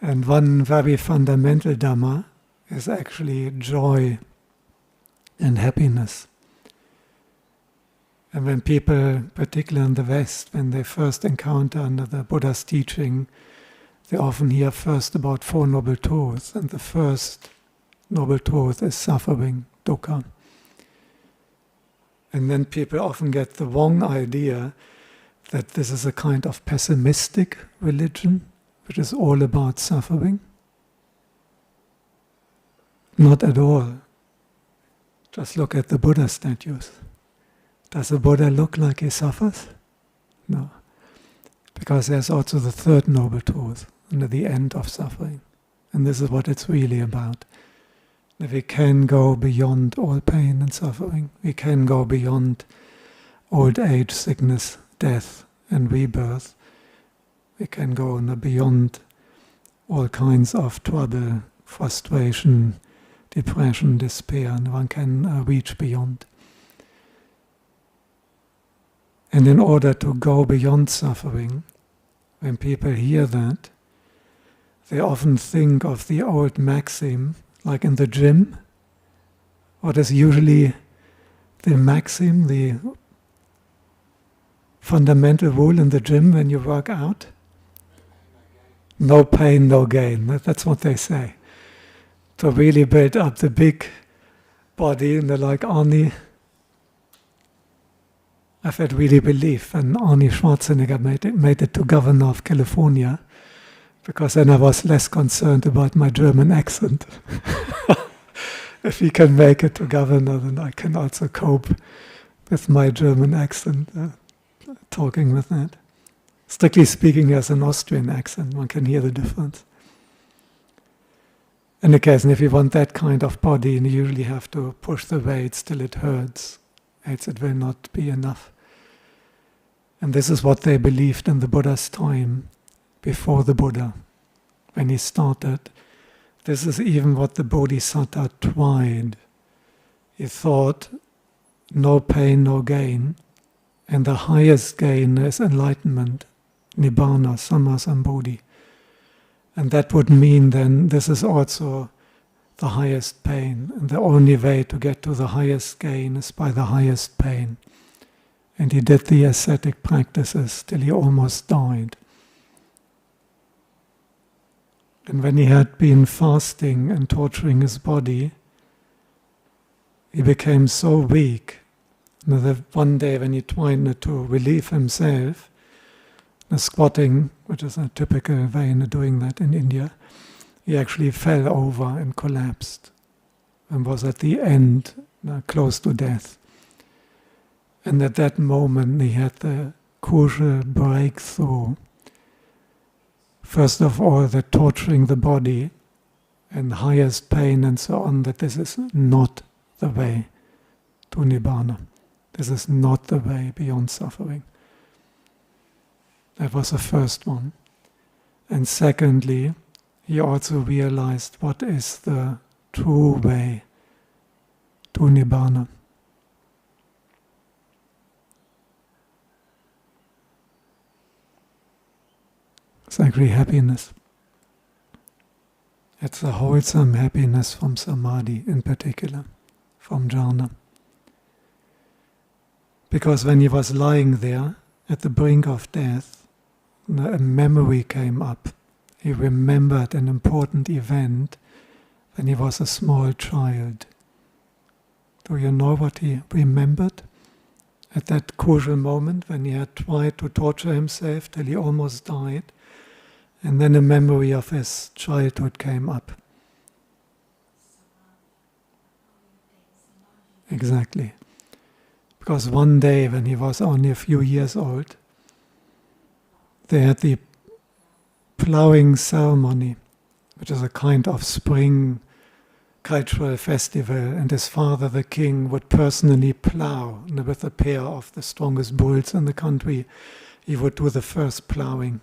And one very fundamental Dhamma is actually joy and happiness. And when people, particularly in the West, when they first encounter the Buddha's teaching, they often hear first about Four Noble Truths, and the first Noble Truth is suffering, dukkha. And then people often get the wrong idea that this is a kind of pessimistic religion, which is all about suffering. Not at all. Just look at the Buddha statues. Does the Buddha look like he suffers? No. Because there's also the third noble truth, the end of suffering. And this is what it's really about. That we can go beyond all pain and suffering. We can go beyond old age, sickness, death, and rebirth. We can go beyond all kinds of trouble, frustration, depression, despair, and one can reach beyond. And in order to go beyond suffering, when people hear that, they often think of the old maxim, like in the gym. What is usually the maxim, the fundamental rule in the gym when you work out? No pain, no gain. That's what they say. To really build up the big body, and they're like Arnie. I've had really belief when Arnie Schwarzenegger made it to governor of California, because then I was less concerned about my German accent. If he can make it to governor, then I can also cope with my German accent, talking with that. Strictly speaking, he has an Austrian accent, one can hear the difference. In the case, and if you want that kind of body, you usually have to push the weights till it hurts, else it will not be enough. And this is what they believed in the Buddha's time, before the Buddha, when he started. This is even what the Bodhisattva tried. He thought, no pain, no gain, and the highest gain is enlightenment, nibbana, sammasambodhi. And that would mean then this is also the highest pain, and the only way to get to the highest gain is by the highest pain. And he did the ascetic practices till he almost died. And when he had been fasting and torturing his body, he became so weak that one day when he tried to relieve himself, the squatting, which is a typical way of doing that in India, he actually fell over and collapsed and was at the end, close to death. And at that moment he had the crucial breakthrough. First of all, that torturing the body and highest pain and so on, that this is not the way to Nibbana. This is not the way beyond suffering. That was the first one. And secondly, he also realized what is the true way to Nibbana. It's actually happiness. It's a wholesome happiness from samādhi in particular, from jhana. Because when he was lying there at the brink of death, a memory came up. He remembered an important event when he was a small child. Do you know what he remembered? At that crucial moment when he had tried to torture himself till he almost died, and then a memory of his childhood came up. Exactly. Because one day when he was only a few years old, they had the ploughing ceremony, which is a kind of spring cultural festival, and his father, the king, would personally plough with a pair of the strongest bulls in the country. He would do the first ploughing.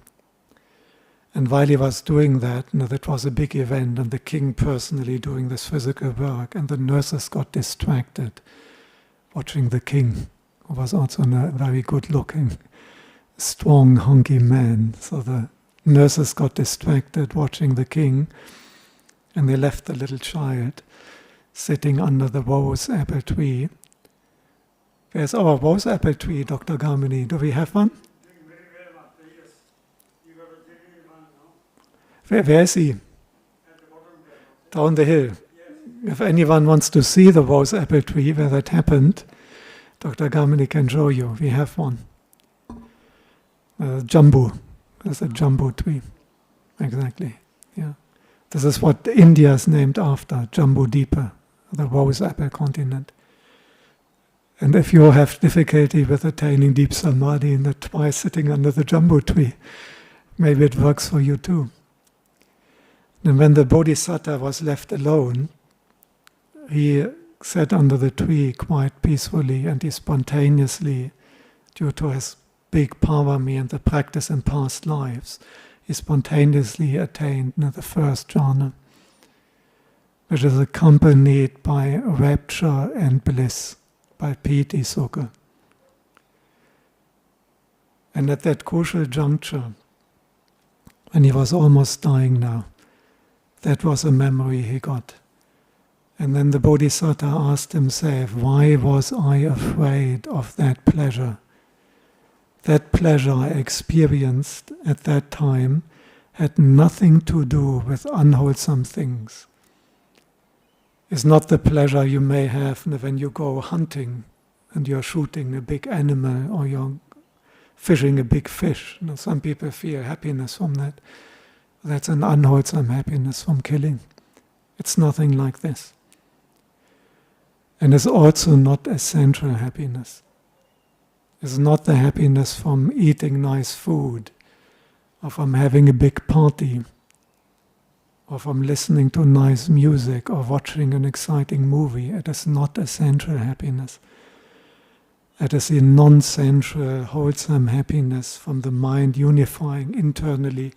And while he was doing that, that was a big event, and the king personally doing this physical work, and the nurses got distracted watching the king, who was also a very good-looking, strong, hunky man. So the nurses got distracted watching the king, and they left the little child sitting under the rose apple tree. Where's our rose apple tree, Dr. Gamini? Do we have one? Where is he? Down the hill. If anyone wants to see the rose apple tree where that happened, Dr. Gamini can show you. We have one. Jumbo. There's a jumbo tree. Exactly. Yeah. This is what India is named after, Jambudvipa, the rose apple continent. And if you have difficulty with attaining deep samādhi, then try sitting under the jumbo tree. Maybe it works for you too. And when the Bodhisattva was left alone, he sat under the tree quite peacefully, and he spontaneously, due to his big parami and the practice in past lives, he spontaneously attained the first jhana, which is accompanied by rapture and bliss, by piti sukha. And at that crucial juncture, when he was almost dying now, that was a memory he got. And then the Bodhisattva asked himself, why was I afraid of that pleasure? That pleasure I experienced at that time had nothing to do with unwholesome things. It's not the pleasure you may have when you go hunting and you're shooting a big animal or you're fishing a big fish. Some people feel happiness from that. That's an unwholesome happiness from killing. It's nothing like this. And it's also not essential happiness. It's not the happiness from eating nice food, or from having a big party, or from listening to nice music, or watching an exciting movie. It is not essential happiness. It is a non-sensual, wholesome happiness from the mind unifying internally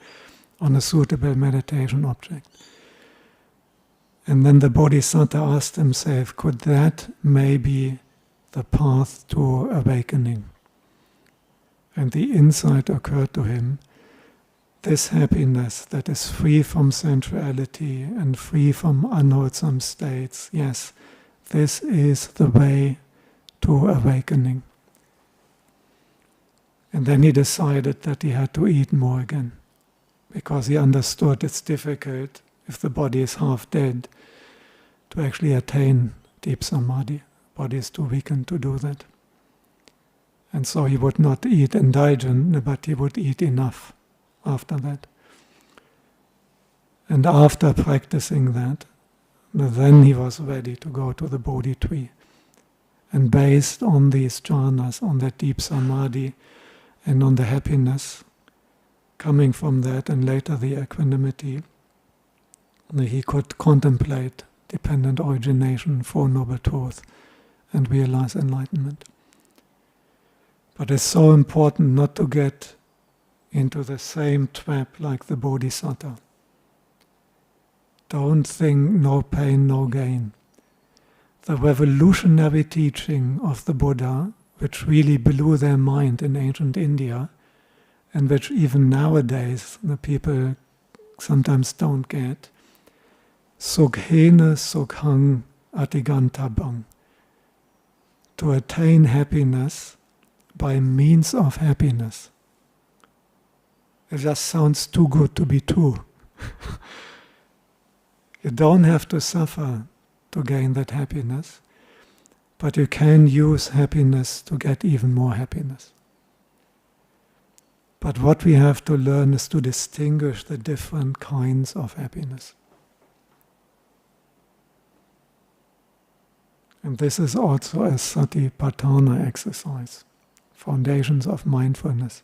on a suitable meditation object. And then the Bodhisattva asked himself, could that may be the path to awakening? And the insight occurred to him, this happiness that is free from sensuality and free from unwholesome states, yes, this is the way to awakening. And then he decided that he had to eat more again, because he understood it's difficult, if the body is half dead, to actually attain deep samādhi. Body is too weakened to do that. And so he would not eat indulgent, but he would eat enough after that. And after practicing that, then he was ready to go to the Bodhi tree. And based on these jhanas, on that deep samādhi, and on the happiness coming from that, and later the equanimity, he could contemplate dependent origination, Four Noble Truths, and realize enlightenment. But it's so important not to get into the same trap like the Bodhisattva. Don't think no pain, no gain. The revolutionary teaching of the Buddha, which really blew their mind in ancient India, and which even nowadays the people sometimes don't get, Sukhena sukhang atigantabang. To attain happiness by means of happiness. It just sounds too good to be true. You don't have to suffer to gain that happiness, but you can use happiness to get even more happiness. But what we have to learn is to distinguish the different kinds of happiness. And this is also a satipatthana exercise, foundations of mindfulness.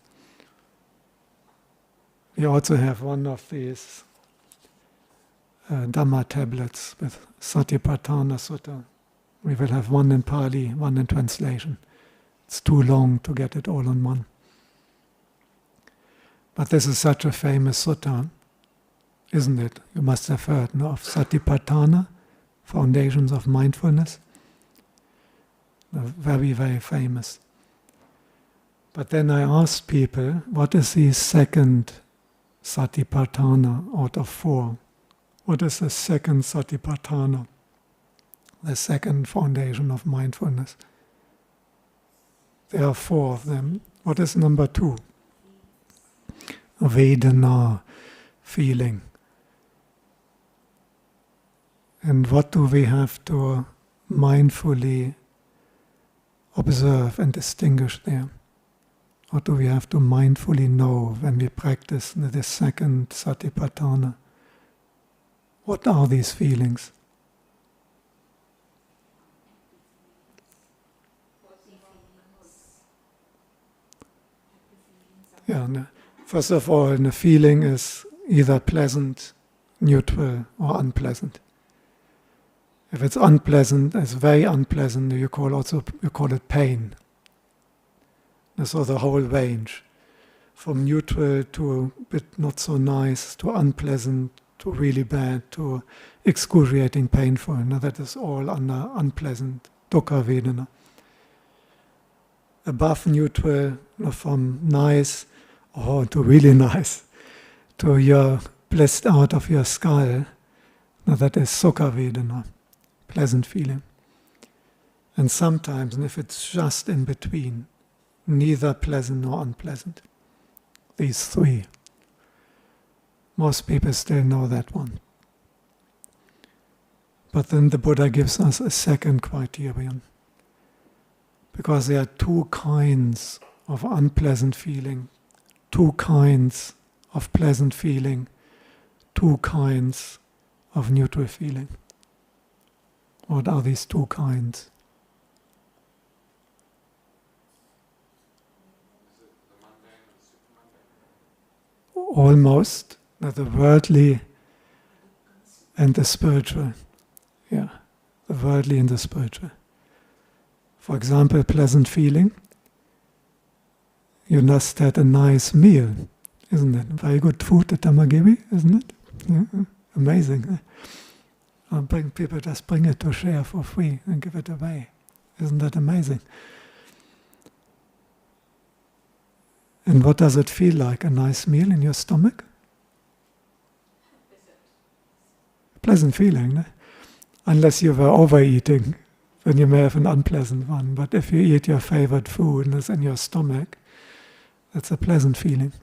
We also have one of these Dhamma tablets with Satipatthana Sutta. We will have one in Pali, one in translation. It's too long to get it all on one. But this is such a famous sutta, isn't it? You must have heard of Satipatthana, foundations of mindfulness. Very, very famous. But then I asked people, what is the second satipatthana out of 4. What is the second satipatthana? The second foundation of mindfulness. There are 4 of them. What is number 2? Vedana, feeling. And what do we have to mindfully observe and distinguish there? What do we have to mindfully know when we practice the second satipatthana? What are these feelings? First of all, the feeling is either pleasant, neutral, or unpleasant. If it's unpleasant, it's very unpleasant, you call it pain. So the whole range, from neutral to a bit not so nice, to unpleasant, to really bad, to excruciating painful. Now that is all under unpleasant, dukkha vedana. Above neutral, from nice, to really nice, to you're blissed out of your skull. Now that is sukha vedana, pleasant feeling. And sometimes, and if it's just in between, neither pleasant nor unpleasant. These 3. Most people still know that one. But then the Buddha gives us a second criterion. Because there are 2 kinds of unpleasant feeling, 2 kinds of pleasant feeling, 2 kinds of neutral feeling. What are these 2 kinds? Almost, the worldly and the spiritual. The worldly and the spiritual. For example, pleasant feeling. You just had a nice meal, isn't it? Very good food, the Dhamma gave you, isn't it? Yeah. Amazing. People just bring it to share for free and give it away. Isn't that amazing? And what does it feel like, a nice meal in your stomach? Pleasant feeling, no? Unless you were overeating, then you may have an unpleasant one. But if you eat your favorite food and it's in your stomach, that's a pleasant feeling.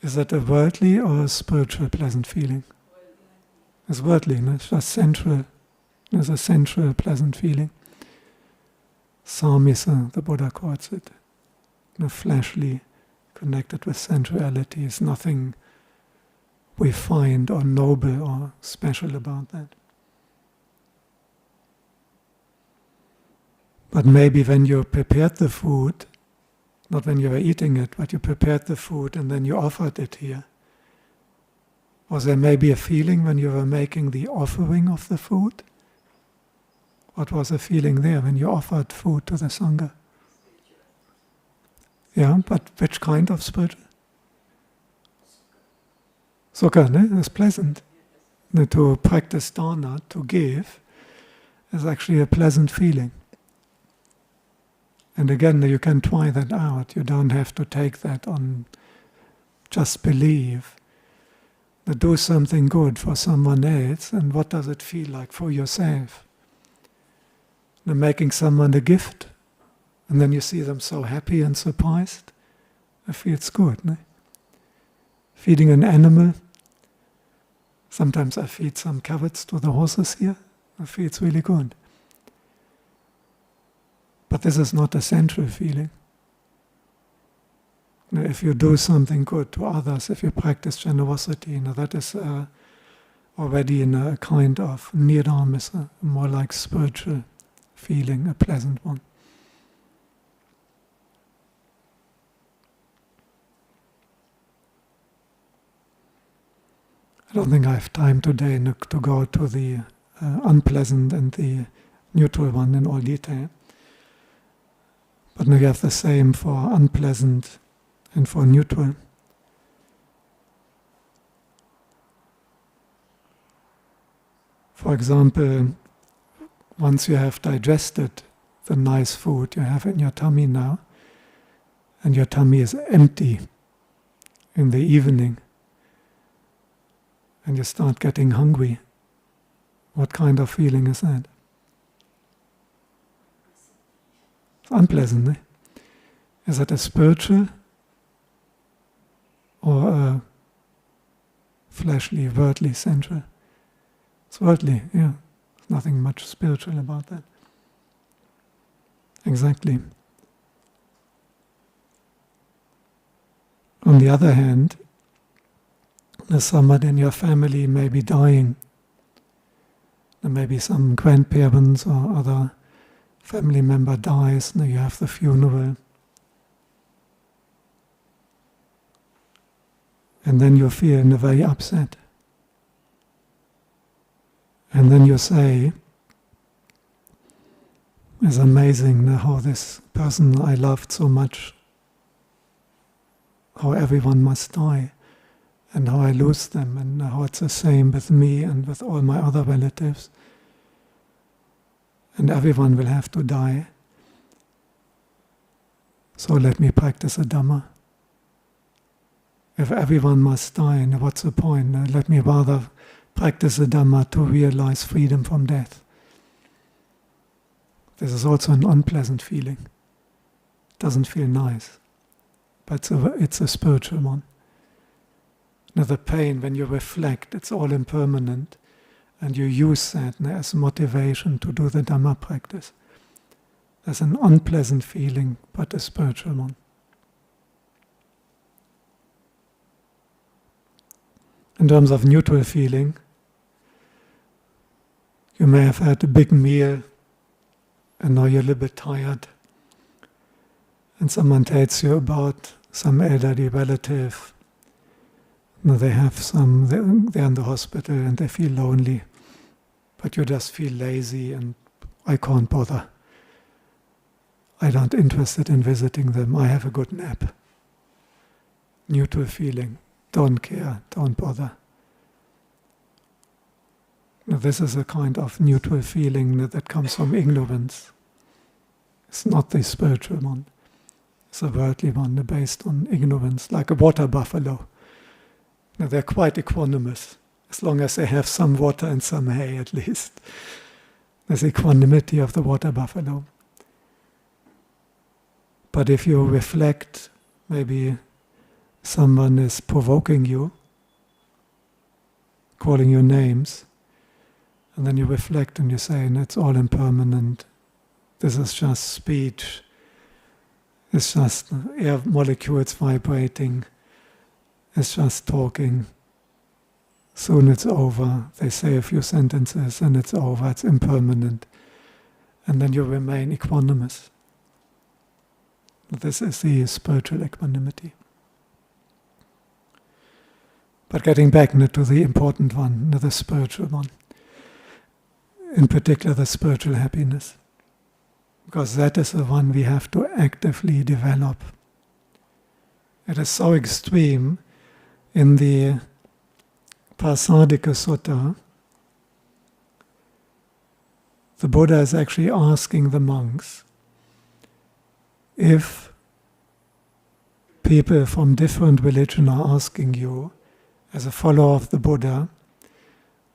Is that a worldly or a spiritual pleasant feeling? It's worldly, no? It's just sensual. There's a sensual pleasant feeling. Samādhi, the Buddha calls it. Fleshly, connected with sensuality, is nothing refined or noble or special about that. But maybe when you prepared the food, not when you were eating it, but you prepared the food and then you offered it here. Was there maybe a feeling when you were making the offering of the food? What was the feeling there when you offered food to the Sangha? Yeah, but which kind of spiritual? Sukha, no? It's pleasant. To practice dana, to give, is actually a pleasant feeling. And again, you can try that out. You don't have to take that on just believe. But do something good for someone else, and what does it feel like for yourself? Making someone a gift, and then you see them so happy and surprised, it feels good. No? Feeding an animal, sometimes I feed some carrots to the horses here, it feels really good. But this is not a sensual feeling. If you do something good to others, if you practice generosity, that is already in a kind of nirāmisa, more like spiritual feeling, a pleasant one. I don't think I have time today to go to the unpleasant and the neutral one in all detail. But now you have the same for unpleasant and for neutral. For example, once you have digested the nice food you have in your tummy now, and your tummy is empty, in the evening, and you start getting hungry. What kind of feeling is that? It's unpleasant, eh? Is it a spiritual or a fleshly, worldly, sensual? It's worldly, yeah. There's nothing much spiritual about that. Exactly. On the other hand, there's somebody in your family may be dying. There may be some grandparents or other family member dies, and you have the funeral. And then you feel very upset. And then you say, it's amazing how this person I loved so much, how everyone must die, and how I lose them, and how it's the same with me and with all my other relatives. And everyone will have to die. So let me practice the Dhamma. If everyone must die, then what's the point? Let me rather practice the Dhamma to realize freedom from death. This is also an unpleasant feeling. It doesn't feel nice, but it's a spiritual one. Now the pain, when you reflect, it's all impermanent, and you use that as motivation to do the Dhamma practice. There's an unpleasant feeling, but a spiritual one. In terms of neutral feeling, you may have had a big meal and now you're a little bit tired, and someone tells you about some elderly relative. Now they're in the hospital and they feel lonely, but you just feel lazy and I can't bother. I'm not interested in visiting them. I have a good nap. Neutral feeling. Don't care, don't bother. Now, this is a kind of neutral feeling that comes from ignorance. It's not the spiritual one. It's a worldly one based on ignorance, like a water buffalo. Now, they're quite equanimous, as long as they have some water and some hay at least. There's equanimity of the water buffalo. But if you reflect, maybe someone is provoking you, calling you names, and then you reflect and you say, it's all impermanent, this is just speech, it's just air molecules vibrating, it's just talking, soon it's over, they say a few sentences and it's over, it's impermanent, and then you remain equanimous. This is the spiritual equanimity. But getting back to the important one, the spiritual one, in particular the spiritual happiness, because that is the one we have to actively develop. It is so extreme. In the Pāsādikasutta, the Buddha is actually asking the monks, if people from different religion are asking you, as a follower of the Buddha,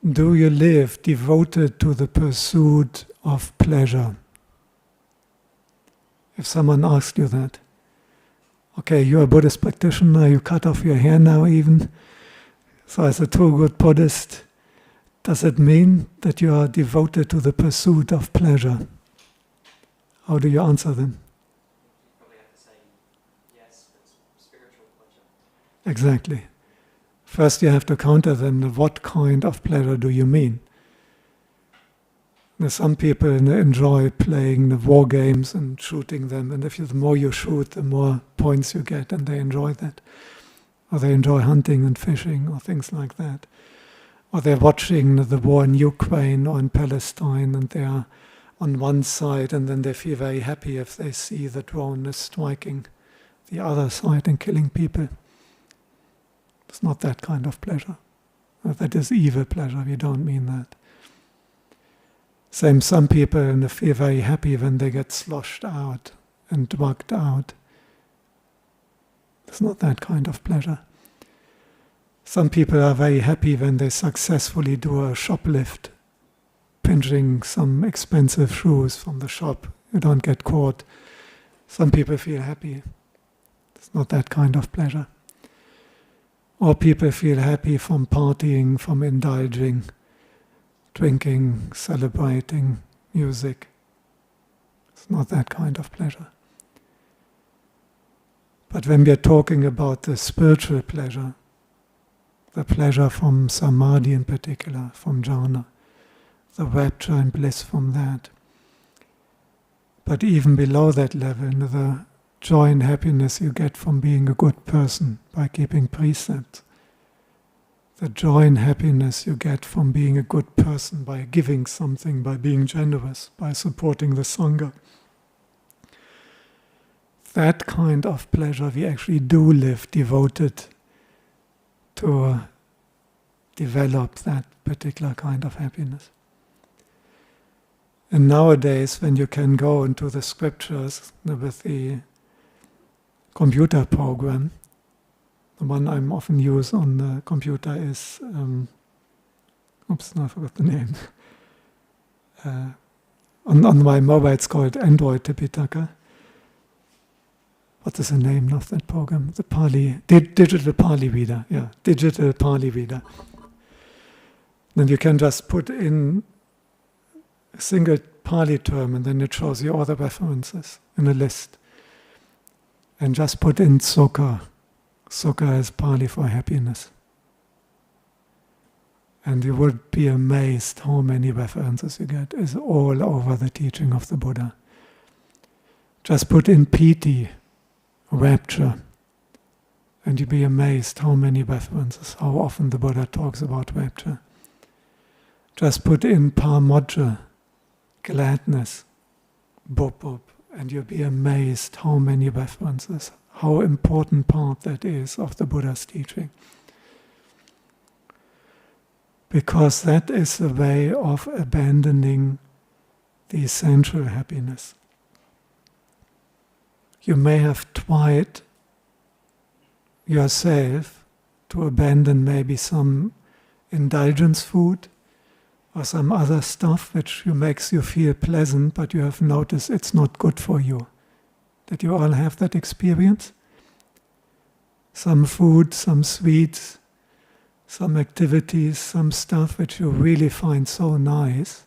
do you live devoted to the pursuit of pleasure? If someone asks you that, okay, you're a Buddhist practitioner, you cut off your hair now even, so as a true good Buddhist, does it mean that you are devoted to the pursuit of pleasure? How do you answer them? You probably have to say yes, but spiritual pleasure. Exactly. First you have to counter them, what kind of pleasure do you mean? Now, some people enjoy playing the war games and shooting them, and the more you shoot, the more points you get, and they enjoy that. Or they enjoy hunting and fishing, or things like that. Or they're watching the war in Ukraine or in Palestine, and they are on one side, and then they feel very happy if they see the drone is striking the other side and killing people. It's not that kind of pleasure. That is evil pleasure, we don't mean that. Some people feel very happy when they get sloshed out and drugged out. It's not that kind of pleasure. Some people are very happy when they successfully do a shoplift, pinching some expensive shoes from the shop. You don't get caught. Some people feel happy. It's not that kind of pleasure. Or people feel happy from partying, from indulging, drinking, celebrating, music. It's not that kind of pleasure. But when we are talking about the spiritual pleasure, the pleasure from samādhi in particular, from jhana, the rapture and bliss from that. But even below that level, the joy and happiness you get from being a good person by keeping precepts, the joy and happiness you get from being a good person by giving something, by being generous, by supporting the Sangha. That kind of pleasure we actually do live devoted to develop that particular kind of happiness. And nowadays, when you can go into the scriptures with the computer program, the one I'm often use on the computer is, I forgot the name. On my mobile it's called Android Tipitaka. What is the name of that program? The Pali, digital Pali reader. Yeah, digital Pali reader. Then you can just put in a single Pali term and then it shows you all the references in a list. And just put in sukha. Sukha is Pali for happiness. And you would be amazed how many references you get. It's all over the teaching of the Buddha. Just put in piti, rapture, and you'd be amazed how many references, how often the Buddha talks about rapture. Just put in pamodja, gladness, bop, and you'll be amazed how many references, how important part that is of the Buddha's teaching. Because that is a way of abandoning the essential happiness. You may have tried yourself to abandon maybe some indulgence food or some other stuff which makes you feel pleasant, but you have noticed it's not good for you. Did you all have that experience? Some food, some sweets, some activities, some stuff which you really find so nice,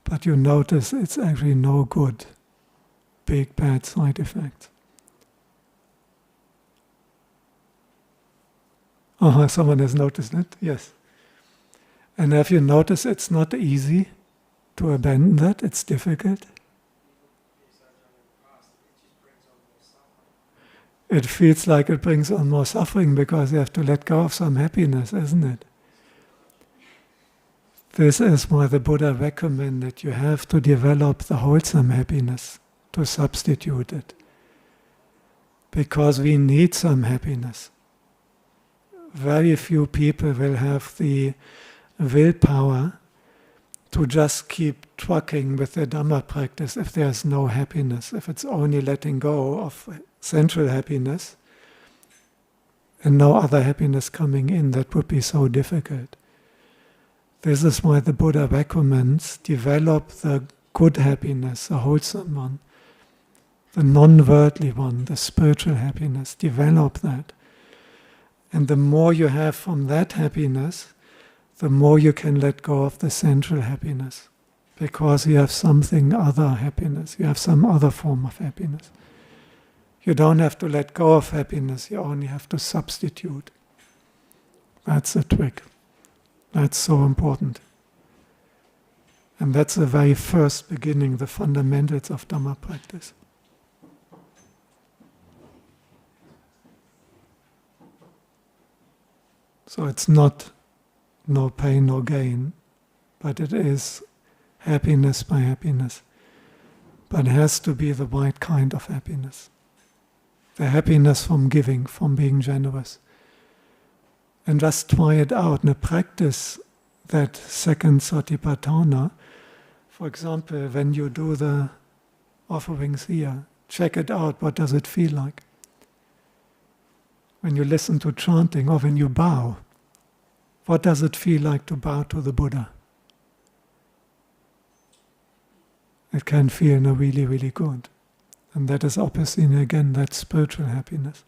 but you notice it's actually no good. Big bad side effects. Someone has noticed it? Yes. And have you noticed it's not easy to abandon that? It's difficult. It feels like it brings on more suffering because you have to let go of some happiness, isn't it? This is why the Buddha recommended you have to develop the wholesome happiness to substitute it. Because we need some happiness. Very few people will have the willpower to just keep trucking with their Dhamma practice if there's no happiness, if it's only letting go of sensual happiness and no other happiness coming in. That would be so difficult. This is why the Buddha recommends develop the good happiness, the wholesome one, the non-worldly one, the spiritual happiness. Develop that. And the more you have from that happiness, the more you can let go of the sensual happiness. Because you have something other happiness, you have some other form of happiness. You don't have to let go of happiness, you only have to substitute. That's the trick. That's so important. And that's the very first beginning, the fundamentals of Dhamma practice. So it's not no pain, no gain, but it is happiness by happiness. But it has to be the right kind of happiness. The happiness from giving, from being generous. And just try it out and practice that second satipatthana. For example, when you do the offerings here, check it out, what does it feel like? When you listen to chanting or when you bow, what does it feel like to bow to the Buddha? It can feel really, really good. And that is obviously, again, that spiritual happiness.